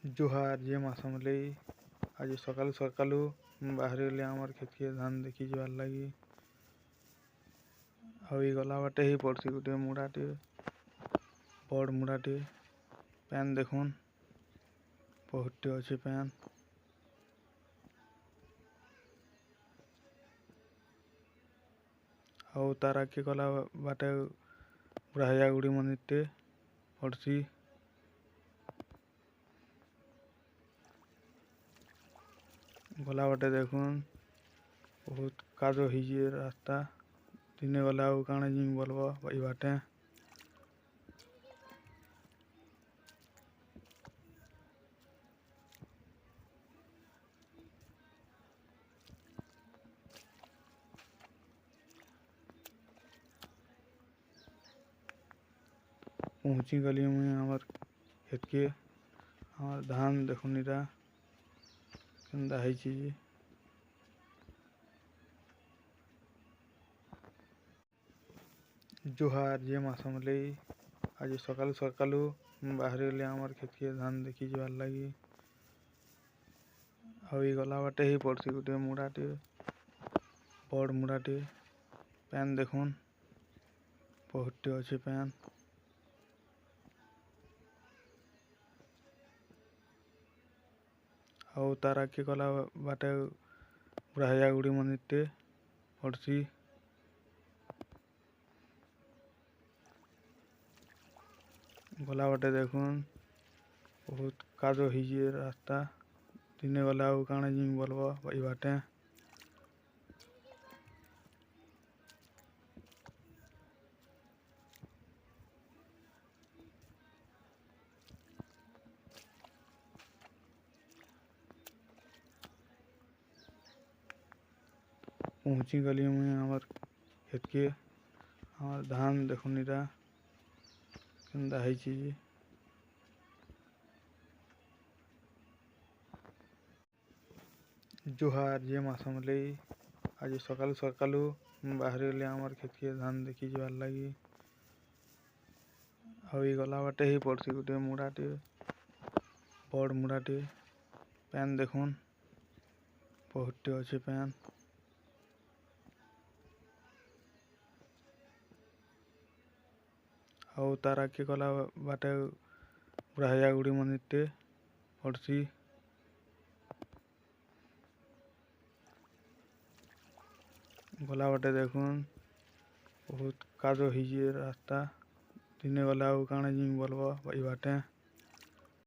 जुहार जे मासमले आज सकालू सकालू बाहर गले आमर खेत के धान देखी जावार लगी आउ गला बाटे ही पड़सी गोटे मुड़ाटे बड़ मुड़ाटे पैन देखुन बहुते अच्छे पैन आउ तार के गला बाटे बुढ़ाया गुड़ी मनिते पड़सी गला बाटे देखुन बहुत कादो हिजे रास्ता दिने गला काणे जिमी बोलबो भाई बाटे पहुंची गली में हमार खेत के हमार धान देखुनीरा केंदा है चीज जुहार जे मासमले आज सकालू सकालू बाहर गले आमर खेत के धान देखी जावार लगी आउ गला बाटे ही पड़सी गोटे मुड़ाटे बड़ मुड़ाटे पैन देखुन बहुते अच्छे पैन आउ तार के गला बाटे बुढ़ाया गुड़ी मनिते पड़सी गला बाटे देखुन बहुत कादो हिजे रास्ता दिने गला काणे जिमी बोलबो भाई बाटे पहुंची गली में हमार खेत के हमार धान देखुनीरा केंदा है चीज जुहार जे मासमले आज सकालू सकालू बाहर गले आमर खेत के धान देखी जावार लगी आउ गला बाटे ही पड़सी गोटे मुड़ाटे बड़ मुड़ाटे पैन देखुन बहुते अच्छे पैन आउ तार के गला बाटे बुढ़ाया गुड़ी मनिते पड़सी गला बाटे देखुन बहुत कादो हिजे रास्ता दिने गला काणे जिमी बोलबो भाई बाटे।